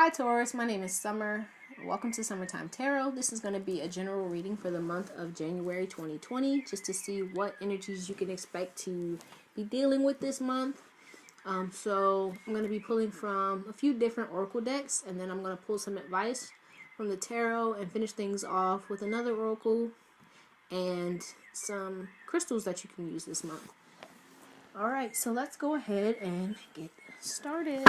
Hi Taurus, my name is Summer. Welcome to Summertime Tarot. This is going to be a general reading for the month of January 2020, just to see what energies you can expect to be dealing with this month. So I'm going to be pulling from a few different oracle decks, and then I'm going to pull some advice from the tarot and finish things off with another oracle and some crystals that you can use this month. Alright, so let's go ahead and get started.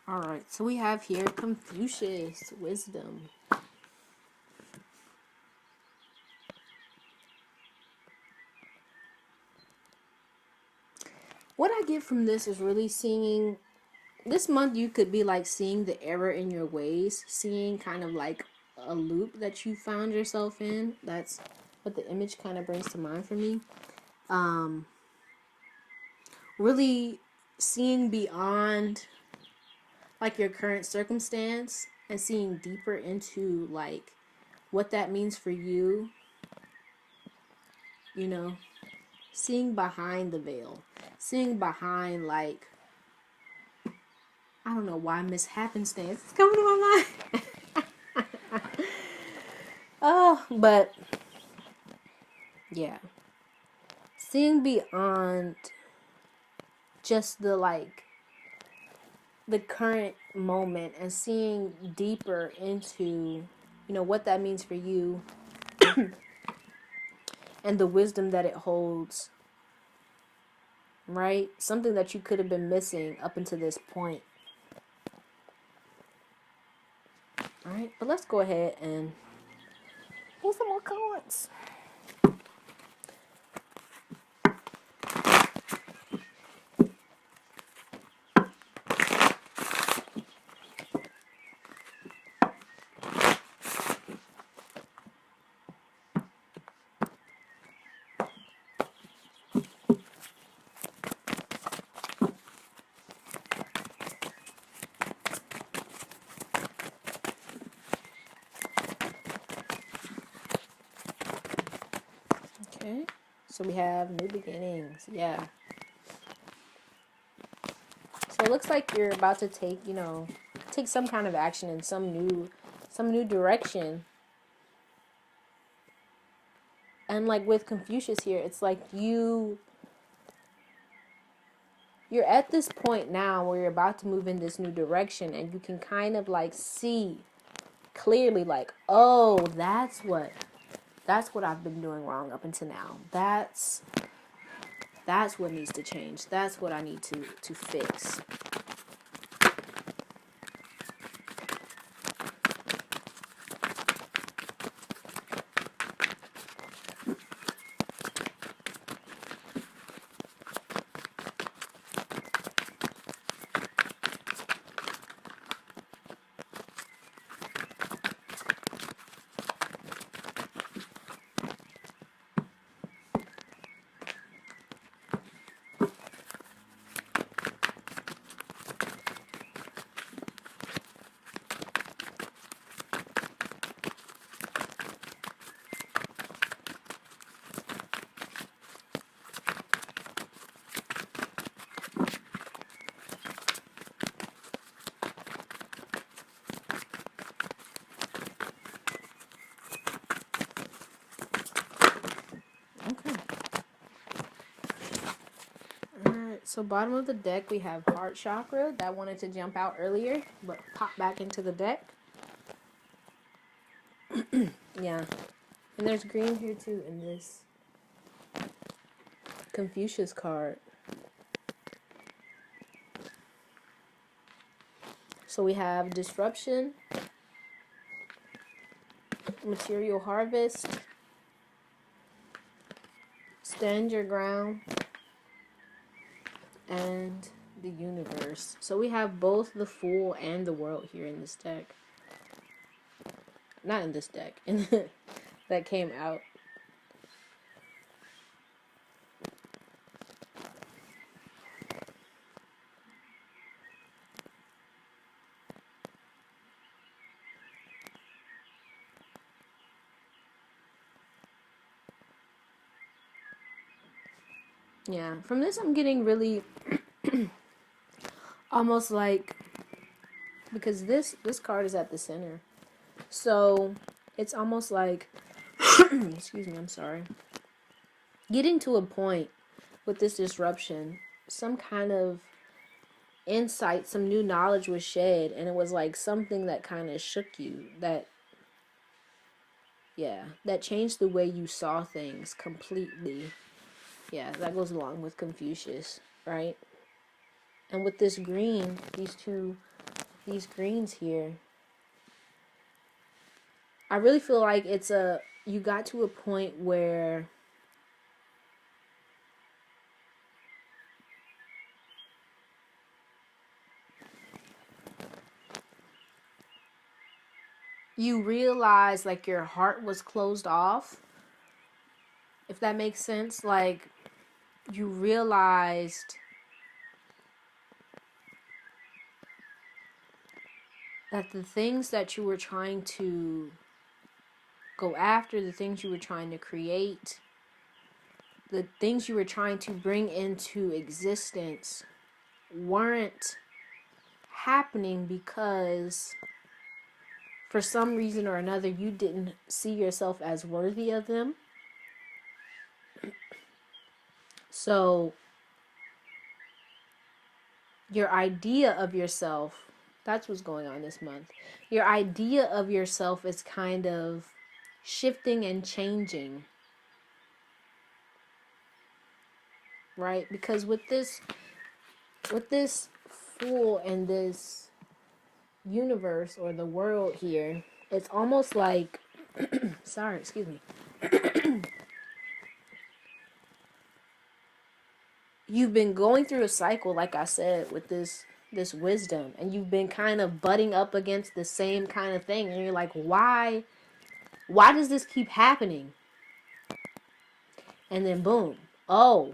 Alright, so we have here Confucius, wisdom. What I get from this is really seeing, this month you could be like seeing the error in your ways, seeing kind of like a loop that you found yourself in. That's what the image kind of brings to mind for me. Really seeing beyond like your current circumstance and seeing deeper into like what that means for you, you know, seeing behind the veil, seeing behind like, I don't know why Miss Happenstance is coming to my mind. Oh, but yeah, seeing beyond just the like the current moment and seeing deeper into, you know, what that means for you and the wisdom that it holds, right? Something that you could have been missing up until this point. All right, but let's go ahead and pull some more cards. Okay, so we have new beginnings. Yeah. So it looks like you're about to take, you know, take some kind of action in some new direction. And like with Confucius here, it's like you're at this point now where you're about to move in this new direction, and you can kind of like see clearly like, oh, that's what I've been doing wrong up until now. That's what needs to change. That's what I need to fix. So bottom of the deck, we have heart chakra. That wanted to jump out earlier, but pop back into the deck. Yeah. And there's green here too in this Confucius card. So we have disruption, material harvest, stand your ground, and the universe. So we have both the Fool and the World here in this deck. Not in this deck, that came out. Yeah, from this I'm getting really almost like, because this card is at the center. So it's almost like excuse me, I'm sorry. Getting to a point with this disruption, some kind of insight, some new knowledge was shed, and it was like something that kind of shook you, that that changed the way you saw things completely. Yeah, that goes along with Confucius, right? And with this green, these greens here, I really feel like you got to a point where you realize like your heart was closed off, if that makes sense. Like, you realized that the things that you were trying to go after, the things you were trying to create, the things you were trying to bring into existence weren't happening because for some reason or another you didn't see yourself as worthy of them. So your idea of yourself, that's what's going on this month. Your idea of yourself is kind of shifting and changing, right? Because with this Fool and this universe or the world here, it's almost like sorry, excuse me. You've been going through a cycle, like I said, with this wisdom, and you've been kind of butting up against the same kind of thing, and you're like, why does this keep happening? And then boom, oh,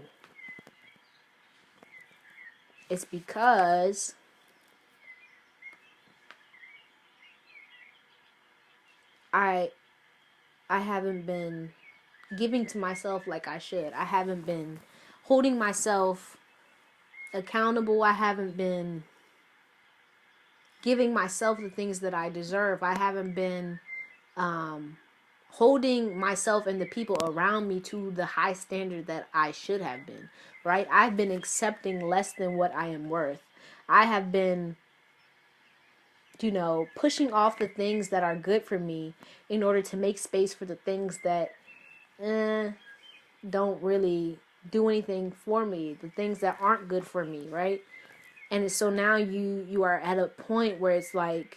it's because I haven't been giving to myself like I should. I haven't been holding myself accountable. I haven't been giving myself the things that I deserve. I haven't been holding myself and the people around me to the high standard that I should have been, right? I've been accepting less than what I am worth. I have been, pushing off the things that are good for me in order to make space for the things that don't really do anything for me, the things that aren't good for me, right? And so now you are at a point where it's like,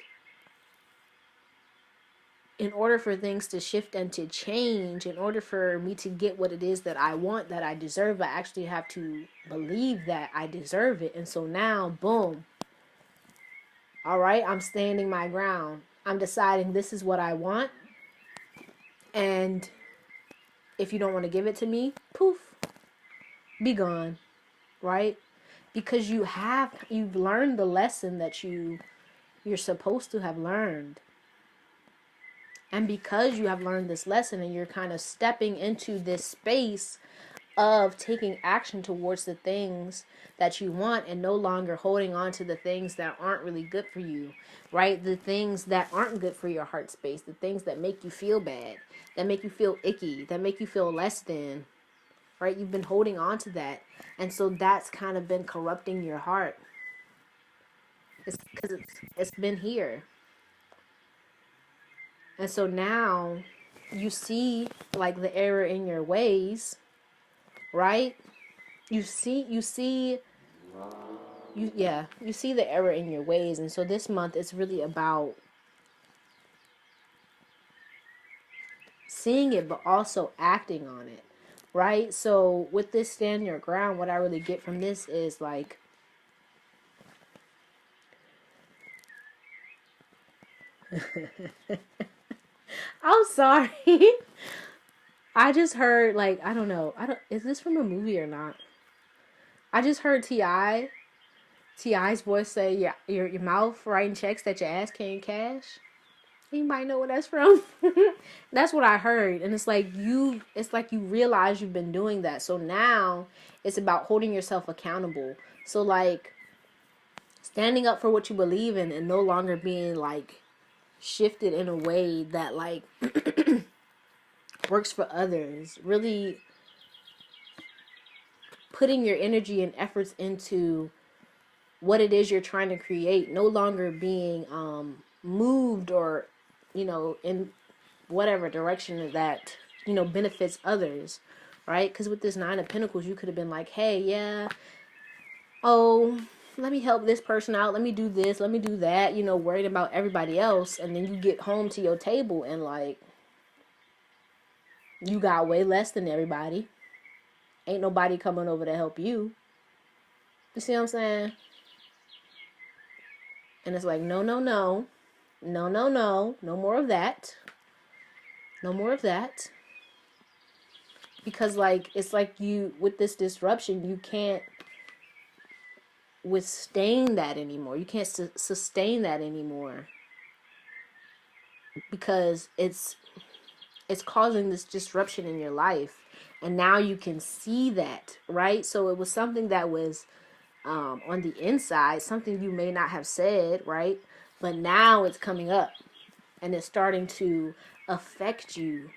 in order for things to shift and to change, in order for me to get what it is that I want, that I deserve, I actually have to believe that I deserve it. And so now, boom. All right, I'm standing my ground. I'm deciding this is what I want. And if you don't want to give it to me, poof, be gone. Right? Because you've learned the lesson that you're supposed to have learned. And because you have learned this lesson and you're kind of stepping into this space of taking action towards the things that you want and no longer holding on to the things that aren't really good for you, right? The things that aren't good for your heart space, the things that make you feel bad, that make you feel icky, that make you feel less than, right? You've been holding on to that. And so that's kind of been corrupting your heart. It's because it's been here. And so now you see like the error in your ways, right? You see the error in your ways. And so this month it's really about seeing it, but also acting on it, right? So with this stand your ground, what I really get from this is like, I'm sorry. I just heard, like, I don't know. Is this from a movie or not? I just heard Ti's voice say, "Yeah, your mouth writing checks that your ass can't cash." You might know where that's from. That's what I heard. And it's like you realize you've been doing that. So now it's about holding yourself accountable. So like standing up for what you believe in and no longer being like shifted in a way that like works for others. Really putting your energy and efforts into what it is you're trying to create, no longer being moved or, in whatever direction that, benefits others, right? Because with this Nine of Pentacles, you could have been like, hey, yeah, oh, let me help this person out, let me do this, let me do that, worried about everybody else. And then you get home to your table and like, you got way less than everybody. Ain't nobody coming over to help you. You see what I'm saying? And it's like, no, no, no. No, no, no. No more of that. No more of that. Because, like, it's like you, with this disruption, you can't withstand that anymore. You can't sustain that anymore. Because it's causing this disruption in your life. And now you can see that, right? So it was something that was on the inside, something you may not have said, right? But now it's coming up and it's starting to affect you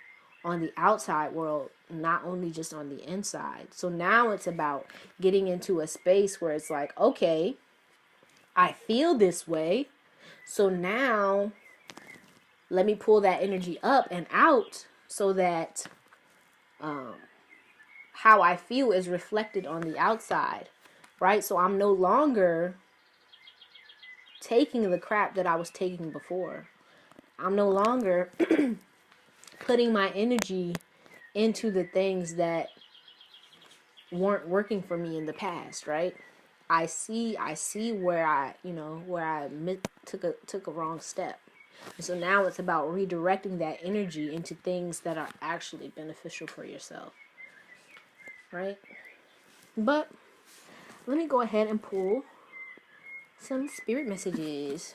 on the outside world, not only just on the inside. So now it's about getting into a space where it's like, okay, I feel this way. So now let me pull that energy up and out so that how I feel is reflected on the outside, right? So I'm no longer taking the crap that I was taking before. I'm no longer putting my energy into the things that weren't working for me in the past, right? I see where I took a wrong step. And so now it's about redirecting that energy into things that are actually beneficial for yourself, right? But let me go ahead and pull some spirit messages.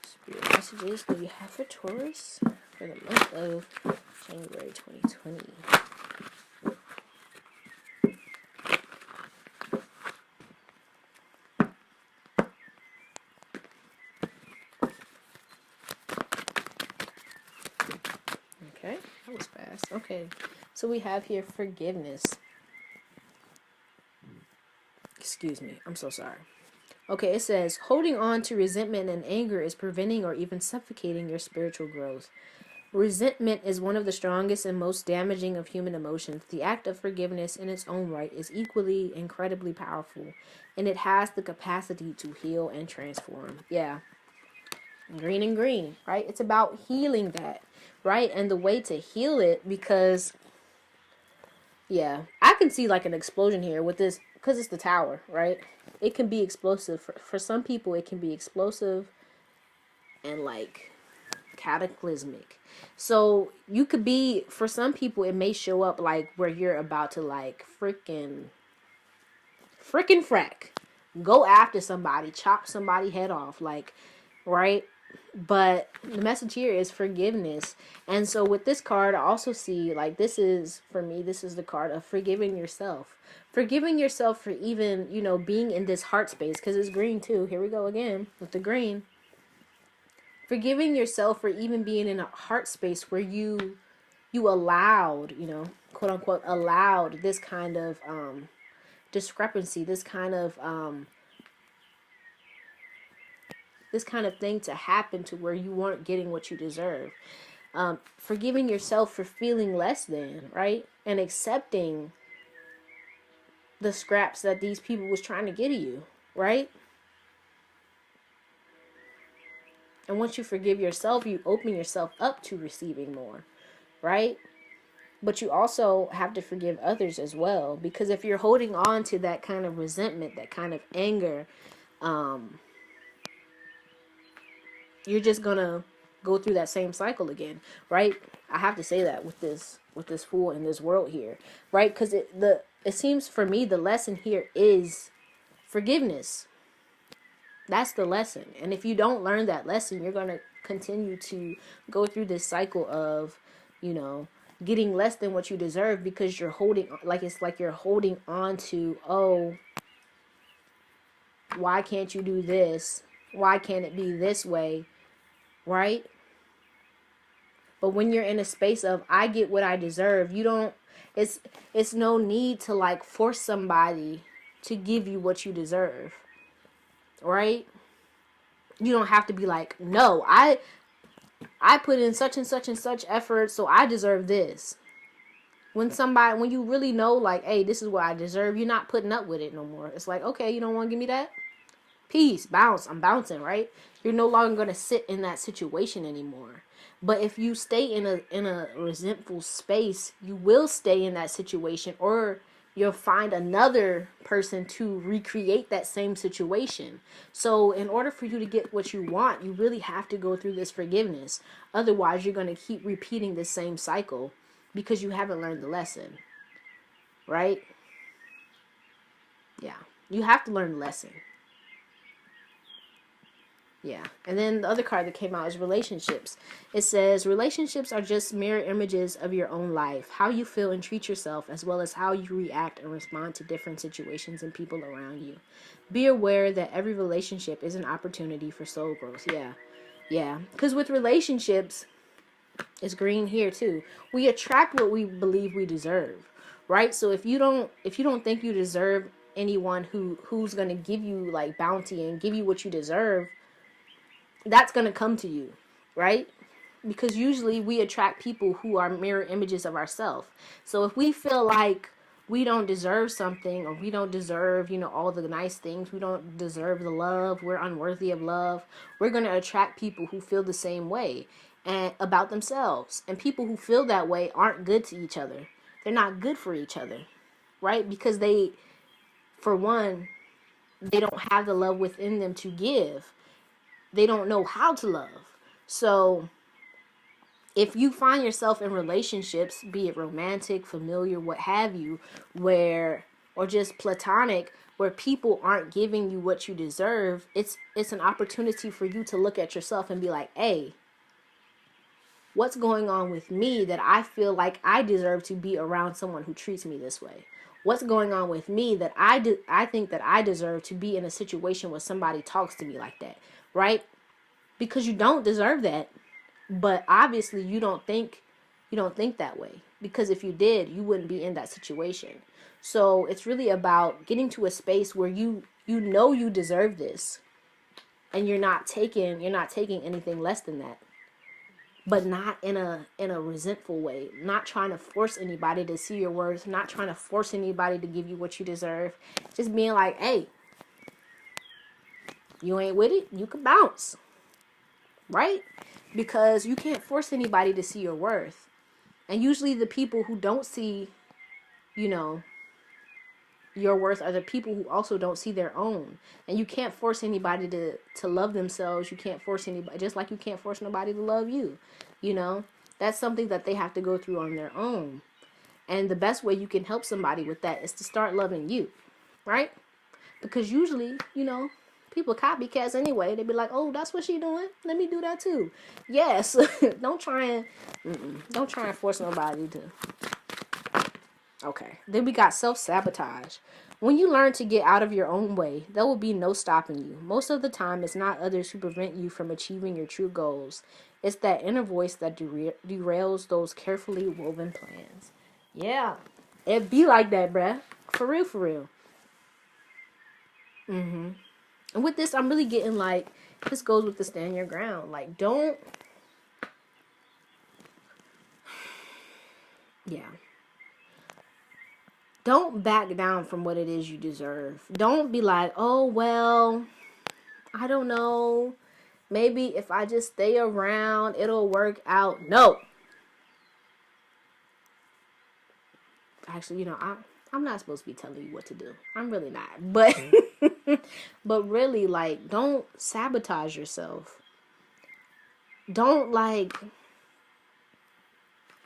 Spirit messages that you have for Taurus for the month of January 2020. Okay, that was fast. Okay, so we have here forgiveness. Excuse me, I'm so sorry. Okay, it says, holding on to resentment and anger is preventing or even suffocating your spiritual growth. Resentment is one of the strongest and most damaging of human emotions. The act of forgiveness in its own right is equally incredibly powerful, and it has the capacity to heal and transform. Yeah. Green and green, right? It's about healing that, right? And the way to heal it, because, yeah, I can see like an explosion here with this, because it's the tower, right? It can be explosive. For some people, it can be explosive and like cataclysmic. So you could be, for some people, it may show up like where you're about to like freaking frack, go after somebody, chop somebody head off, like, right? But the message here is forgiveness. And so with this card, I also see like, this is, for me, this is the card of forgiving yourself. Forgiving yourself for even, being in this heart space, because it's green too. Here we go again with the green. Forgiving yourself for even being in a heart space where you allowed, quote unquote, allowed this kind of discrepancy, this kind of thing to happen to where you weren't getting what you deserve. Forgiving yourself for feeling less than, right? And accepting the scraps that these people was trying to get to you, right? And once you forgive yourself, you open yourself up to receiving more, right? But you also have to forgive others as well, because if you're holding on to that kind of resentment, that kind of anger, you're just gonna go through that same cycle again, right? I have to say that with this fool in this world here, right? Because it seems for me the lesson here is forgiveness. That's the lesson. And if you don't learn that lesson, you're gonna continue to go through this cycle of, you know, getting less than what you deserve, because you're holding, like, it's like you're holding on to, oh, why can't you do this? Why can't it be this way? Right? But when you're in a space of I get what I deserve, you don't, it's no need to like force somebody to give you what you deserve. Right? You don't have to be like, no, I put in such and such and such effort, so I deserve this. When you really know, like, hey, this is what I deserve, you're not putting up with it no more. It's like, okay, you don't want to give me that? Peace, bounce, I'm bouncing, right? You're no longer going to sit in that situation anymore. But if you stay in a resentful space, you will stay in that situation, or you'll find another person to recreate that same situation. So in order for you to get what you want, you really have to go through this forgiveness. Otherwise, you're going to keep repeating the same cycle because you haven't learned the lesson, right? Yeah, you have to learn the lesson. Yeah. And then the other card that came out is relationships. It says, relationships are just mirror images of your own life, how you feel and treat yourself, as well as how you react and respond to different situations and people around you. Be aware that every relationship is an opportunity for soul growth. Yeah. Yeah. Because with relationships, it's green here too. We attract what we believe we deserve, right? So if you don't think you deserve anyone who's going to give you like bounty and give you what you deserve, that's going to come to you, right? Because usually we attract people who are mirror images of ourselves. So if we feel like we don't deserve something, or we don't deserve, all the nice things, we don't deserve the love, we're unworthy of love, we're going to attract people who feel the same way and about themselves. And people who feel that way aren't good to each other. They're not good for each other, right? Because for one, they don't have the love within them to give. They don't know how to love. So if you find yourself in relationships, be it romantic, familiar, what have you, or just platonic, where people aren't giving you what you deserve, it's an opportunity for you to look at yourself and be like, hey, what's going on with me that I feel like I deserve to be around someone who treats me this way? What's going on with me that I think that I deserve to be in a situation where somebody talks to me like that, right? Because you don't deserve that. But obviously you don't think that way, because if you did, you wouldn't be in that situation. So it's really about getting to a space where you deserve this, and you're not taking anything less than that. But not in a resentful way, not trying to force anybody to see your worth, not trying to force anybody to give you what you deserve. Just being like, hey, you ain't with it, you can bounce. Right? Because you can't force anybody to see your worth. And usually the people who don't see, your worth are the people who also don't see their own. And you can't force anybody to love themselves. You can't force anybody, just like you can't force nobody to love you. That's something that they have to go through on their own. And the best way you can help somebody with that is to start loving you. Right? Because usually, people copycats anyway. They be like, oh, that's what she doing, let me do that too. Yes. don't try and force nobody to. Okay, then we got self-sabotage. When you learn to get out of your own way, there will be no stopping you. Most of the time, it's not others who prevent you from achieving your true goals. It's that inner voice that derails those carefully woven plans. Yeah, it be like that, bruh. For real. And with this, I'm really getting like, this goes with the stand your ground. Like, don't back down from what it is you deserve. Don't be like, oh, well, I don't know. maybe if I just stay around, it'll work out. No. Actually, I'm not supposed to be telling you what to do. I'm really not. But but really, like, don't sabotage yourself. Don't, like,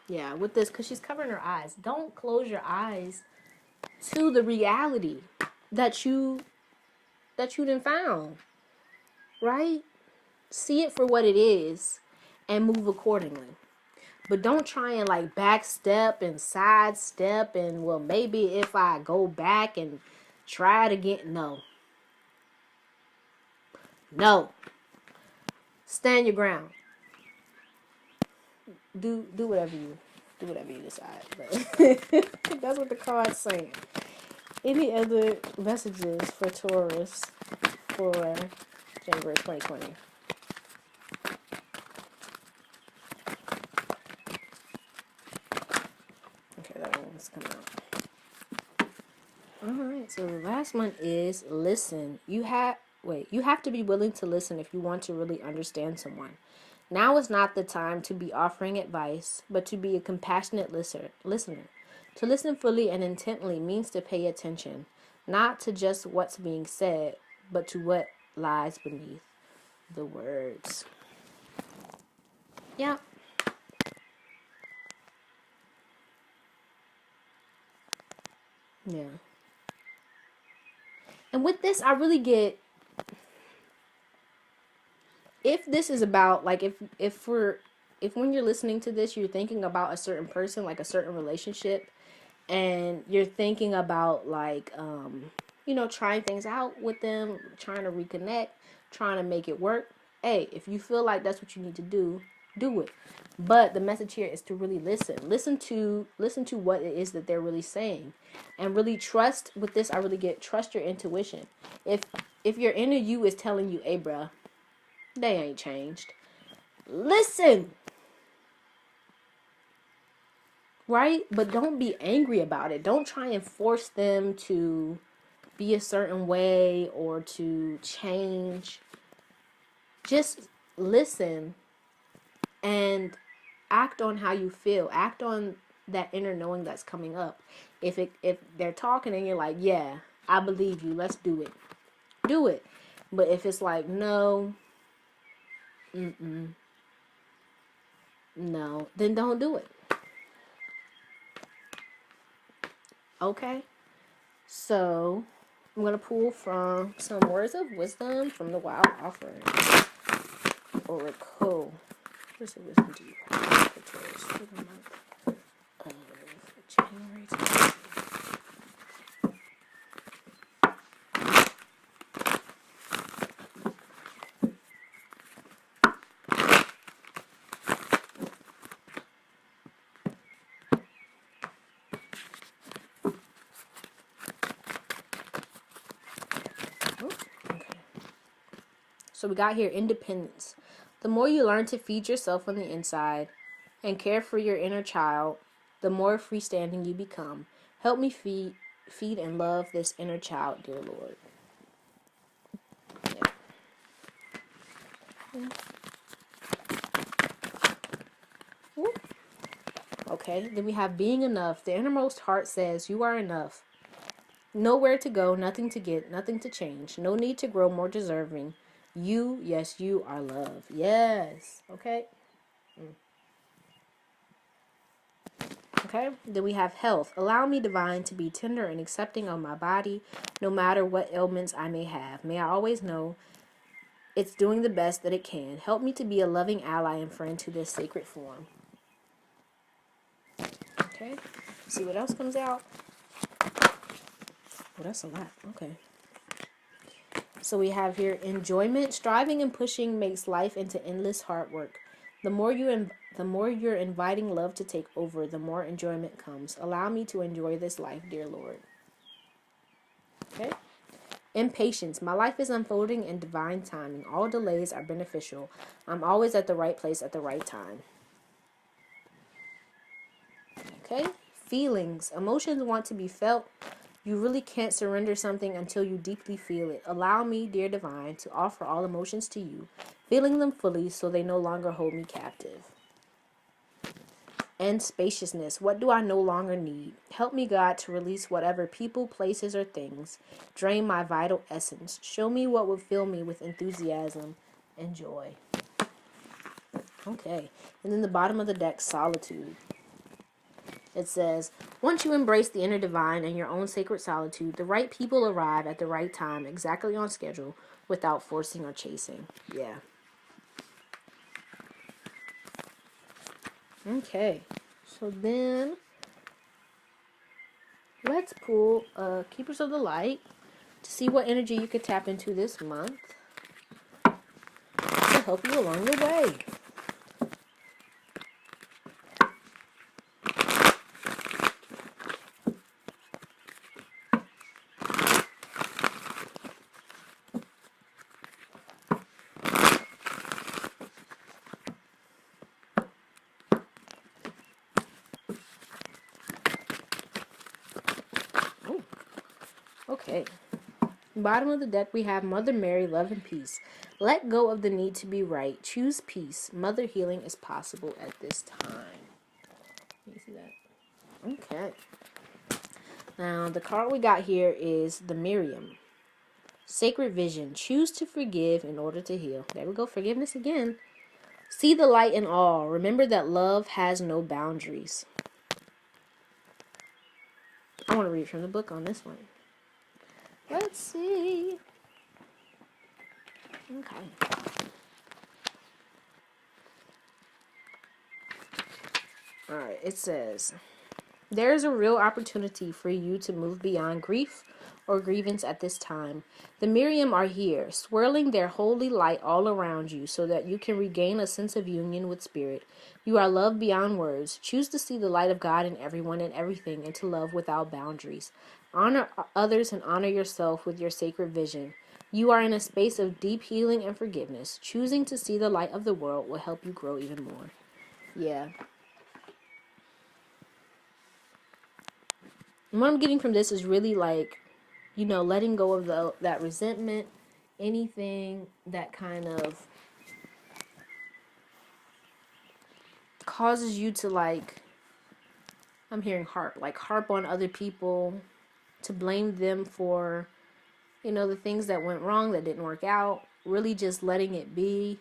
yeah, with this, because she's covering her eyes. Don't close your eyes to the reality that you done found. Right? See it for what it is and move accordingly. But don't try and, like, backstep and sidestep and, well, maybe if I go back and try it again. No. No. Stand your ground. Do whatever you decide. But that's what the card's saying. Any other messages for Taurus for January 2020? Okay, that one's coming out. Alright, so the last one is listen. You have to be willing to listen if you want to really understand someone. Now is not the time to be offering advice, but to be a compassionate listener. To listen fully and intently means to pay attention, not to just what's being said, but to what lies beneath the words. Yeah. Yeah. And with this, I really get, if this is about, like, if when you're listening to this, you're thinking about a certain person, like a certain relationship, and you're thinking about, like, trying things out with them, trying to reconnect, trying to make it work. Hey, if you feel like that's what you need to do it. But the message here is to really listen. Listen to what it is that they're really saying, and really trust. With this, I really get, trust your intuition. If your inner you is telling you, hey, bruh, they ain't changed, listen. Right? But don't be angry about it. Don't try and force them to be a certain way or to change. Just listen and act on how you feel. Act on that inner knowing that's coming up. If they're talking and you're like, yeah, I believe you, let's do it. Do it. But if it's like, no, no, then don't do it. Okay? So, I'm going to pull from some words of wisdom from the Wild Offering. Oracle. Where's the wisdom to you? For the month of January 2020. So we got here independence. The more you learn to feed yourself on the inside and care for your inner child, the more freestanding you become. Help me feed and love this inner child, dear Lord. Yeah. Okay, then we have being enough. The innermost heart says you are enough. Nowhere to go, nothing to get, nothing to change. No need to grow more deserving. You, yes, you are love. Yes. Okay. Okay. Then we have health. Allow me, divine, to be tender and accepting of my body, no matter what ailments I may have. May I always know it's doing the best that it can. Help me to be a loving ally and friend to this sacred form. Okay. See what else comes out. Oh, that's a lot. Okay. So we have here enjoyment. Striving and pushing makes life into endless hard work. The more you're inviting love to take over, the more enjoyment comes. Allow me to enjoy this life, dear Lord. Okay. Impatience. My life is unfolding in divine timing. All delays are beneficial. I'm always at the right place at the right time. Okay. Feelings. Emotions want to be felt, You really can't surrender something until you deeply feel it. Allow me, dear divine, to offer all emotions to you, feeling them fully so they no longer hold me captive. And spaciousness. What do I no longer need? Help me, God, to release whatever people, places, or things drain my vital essence. Show me what would fill me with enthusiasm and joy. Okay. And then the bottom of the deck, solitude. It says, once you embrace the inner divine and your own sacred solitude, the right people arrive at the right time, exactly on schedule, without forcing or chasing. Yeah. Okay. So then, let's pull Keepers of the Light to see what energy you could tap into this month to help you along the way. Oh, okay. Bottom of the deck, we have Mother Mary, love and peace. Let go of the need to be right. Choose peace. Mother healing is possible at this time. Can you see that? Okay. Now, the card we got here is the Miriam. Sacred vision. Choose to forgive in order to heal. There we go. Forgiveness again. See the light in all. Remember that love has no boundaries. I want to read from the book on this one. Let's see. Okay. Alright, it says, there is a real opportunity for you to move beyond grief or grievance at this time. The Miriam are here, swirling their holy light all around you so that you can regain a sense of union with spirit. You are loved beyond words. Choose to see the light of God in everyone and everything and to love without boundaries. Honor others and honor yourself with your sacred vision. You are in a space of deep healing and forgiveness. Choosing to see the light of the world will help you grow even more. Yeah. And what I'm getting from this is really like, you know, letting go of that resentment, anything that kind of causes you to like, I'm hearing harp on other people, to blame them for, you know, the things that went wrong, that didn't work out, really just letting it be,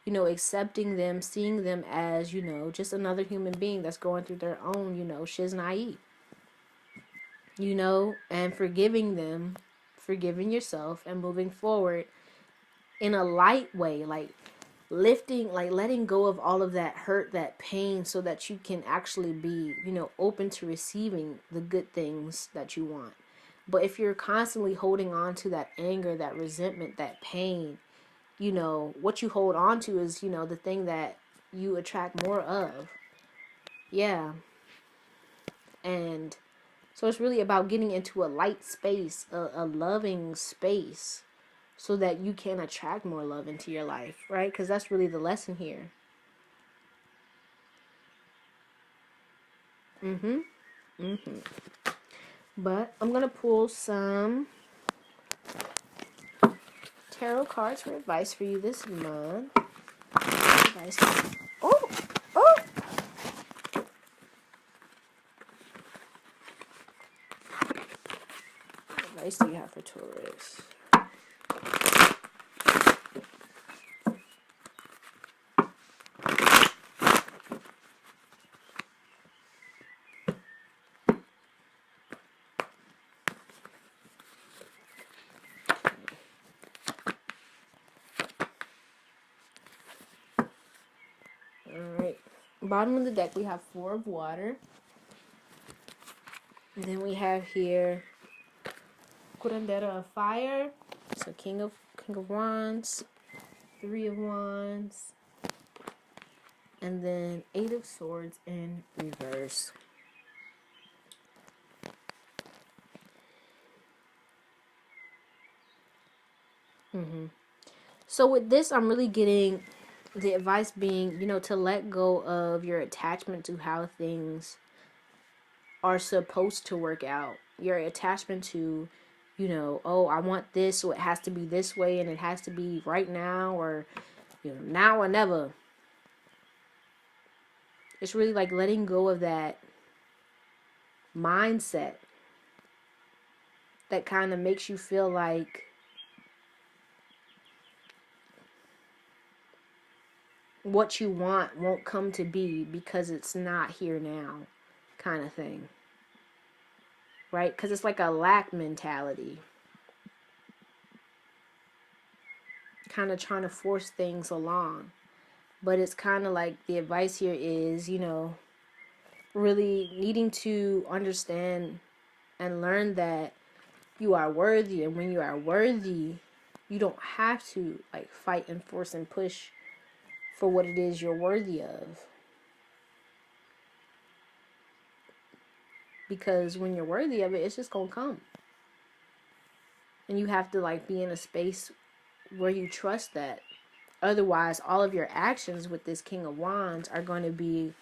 you know, accepting them, seeing them as, you know, just another human being that's going through their own, you know, shiznai, you know, and forgiving them, forgiving yourself, and moving forward in a light way, like lifting, like letting go of all of that hurt, that pain, so that you can actually be, you know, open to receiving the good things that you want. But if you're constantly holding on to that anger, that resentment, that pain, you know, what you hold on to is, you know, the thing that you attract more of. Yeah. And so it's really about getting into a light space, a loving space, so that you can attract more love into your life, right? Because that's really the lesson here. But I'm going to pull some tarot cards for advice for you this month. Advice. Oh! Oh! What advice do you have for Taurus? Alright. Bottom of the deck, we have 4 of water. And then we have here Curandera of fire. So King of Wands, 3 of Wands, and then 8 of Swords in reverse. So with this, I'm really getting the advice being, you know, to let go of your attachment to how things are supposed to work out. Your attachment to, you know, oh, I want this, so it has to be this way, and it has to be right now, or, you know, now or never. It's really like letting go of that mindset that kind of makes you feel like what you want won't come to be because it's not here now, kind of thing. Right? Because it's like a lack mentality. Kind of trying to force things along. But it's kind of like the advice here is, you know, really needing to understand and learn that you are worthy. And when you are worthy, you don't have to like fight and force and push for what it is you're worthy of. Because when you're worthy of it, it's just gonna come. And you have to like be in a space where you trust that. Otherwise, all of your actions with this King of Wands are going to be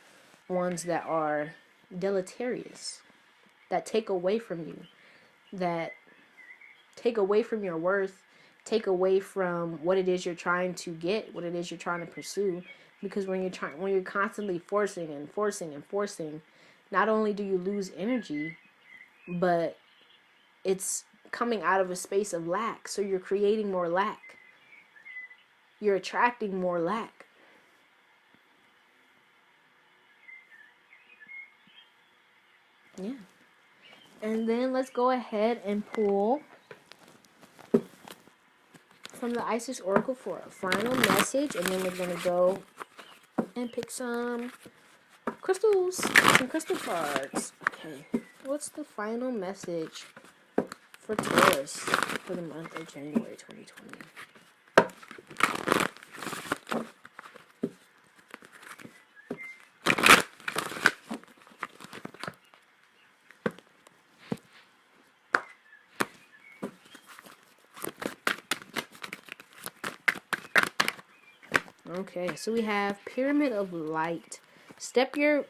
ones that are deleterious, that take away from you, that take away from your worth, take away from what it is you're trying to get, what it is you're trying to pursue. Because when you're constantly forcing and forcing and forcing, not only do you lose energy, but it's coming out of a space of lack. So you're creating more lack. You're attracting more lack. Yeah. And then let's go ahead and pull from the Isis Oracle for a final message. And then we're going to go and pick some crystals, some crystal cards. Okay. What's the final message for Taurus for the month of January 2020? Okay, so we have Pyramid of Light. Step your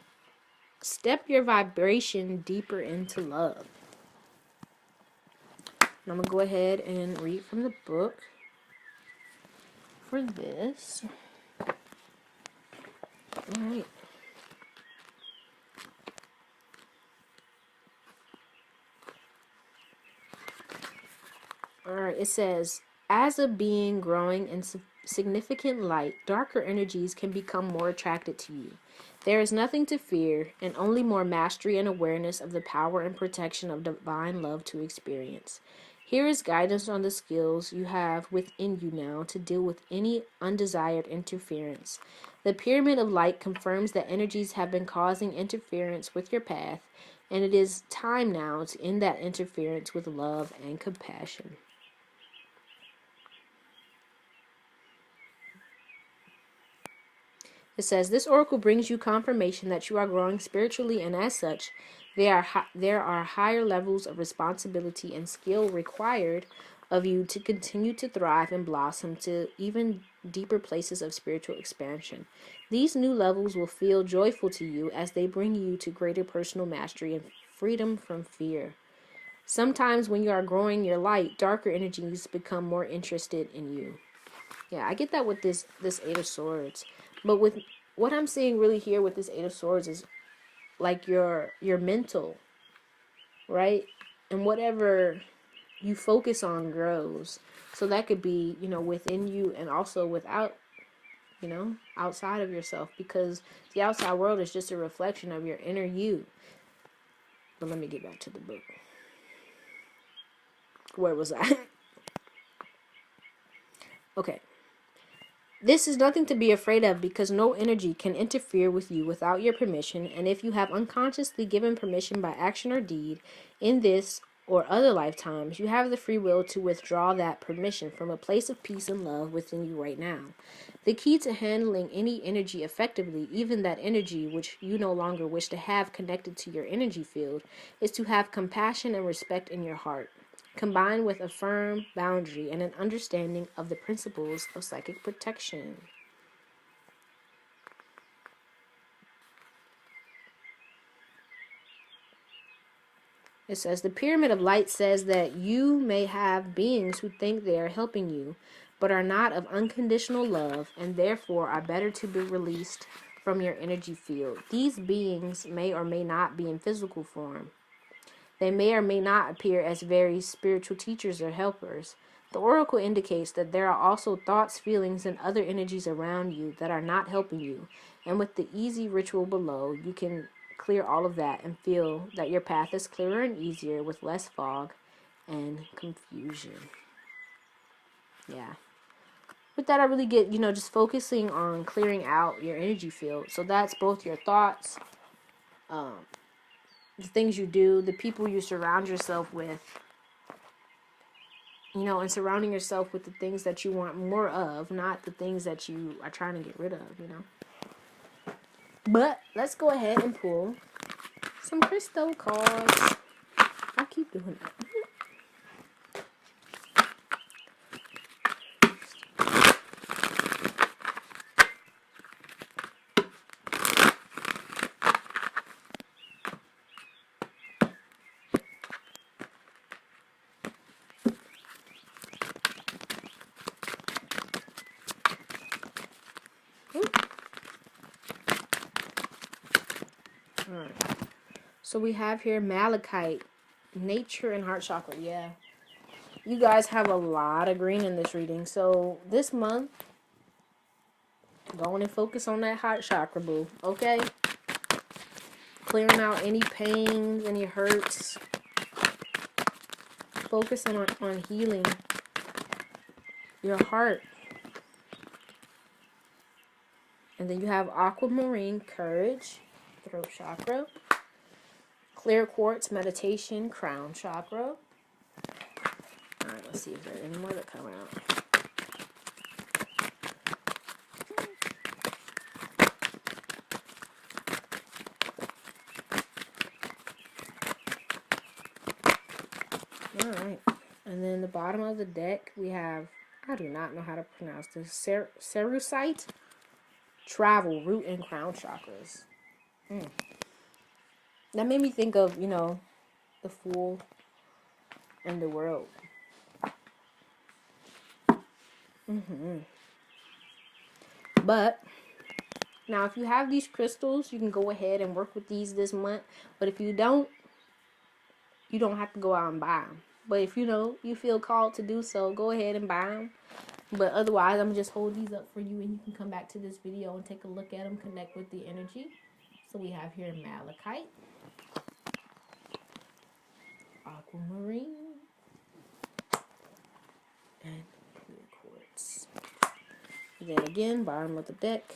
vibration deeper into love. And I'm gonna go ahead and read from the book for this. All right. All right. It says, as a being growing in significant light, darker energies can become more attracted to you. There is nothing to fear, and only more mastery and awareness of the power and protection of divine love to experience. Here is guidance on the skills you have within you now to deal with any undesired interference. The Pyramid of Light confirms that energies have been causing interference with your path, and it is time now to end that interference with love and compassion. It says, this oracle brings you confirmation that you are growing spiritually, and as such, there are higher levels of responsibility and skill required of you to continue to thrive and blossom to even deeper places of spiritual expansion. These new levels will feel joyful to you as they bring you to greater personal mastery and freedom from fear. Sometimes when you are growing your light, darker energies become more interested in you. Yeah, I get that with this Eight of Swords. But with what I'm seeing really here with this Eight of Swords is like your mental, right? And whatever you focus on grows. So that could be, you know, within you and also without, you know, outside of yourself. Because the outside world is just a reflection of your inner you. But let me get back to the book. Where was I? Okay. This is nothing to be afraid of because no energy can interfere with you without your permission, and if you have unconsciously given permission by action or deed in this or other lifetimes, you have the free will to withdraw that permission from a place of peace and love within you right now. The key to handling any energy effectively, even that energy which you no longer wish to have connected to your energy field, is to have compassion and respect in your heart, combined with a firm boundary and an understanding of the principles of psychic protection. It says, the Pyramid of Light says that you may have beings who think they are helping you, but are not of unconditional love, and therefore are better to be released from your energy field. These beings may or may not be in physical form. They may or may not appear as very spiritual teachers or helpers. The oracle indicates that there are also thoughts, feelings, and other energies around you that are not helping you. And with the easy ritual below, you can clear all of that and feel that your path is clearer and easier with less fog and confusion. Yeah. With that, I really get, just focusing on clearing out your energy field. So that's both your thoughts, the things you do, the people you surround yourself with, and surrounding yourself with the things that you want more of, not the things that you are trying to get rid of, But let's go ahead and pull some crystal cards. I keep doing that. Alright. So we have here Malachite, nature and heart chakra. Yeah. You guys have a lot of green in this reading. So this month, go on and focus on that heart chakra, boo. Okay? Clearing out any pains, any hurts. Focusing on healing your heart. And then you have aquamarine, courage, throat chakra. Clear quartz, meditation, crown chakra. Alright, let's see if there's any more that come out. Alright, and then the bottom of the deck, we have, I do not know how to pronounce this, Cerussite, travel, root, and crown chakras. That made me think of, the Fool and the World. But now if you have these crystals, you can go ahead and work with these this month. But if you don't have to go out and buy them. But if you feel called to do so, go ahead and buy them. But otherwise, I'm just hold these up for you, and you can come back to this video and take a look at them, connect with the energy. So we have here Malachite, aquamarine, and clear quartz. And then again, bottom of the deck.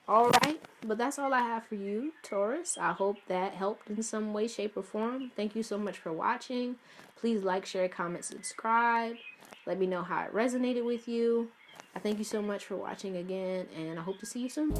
Alright, but that's all I have for you, Taurus. I hope that helped in some way, shape, or form. Thank you so much for watching. Please like, share, comment, subscribe. Let me know how it resonated with you. I thank you so much for watching again, and I hope to see you soon.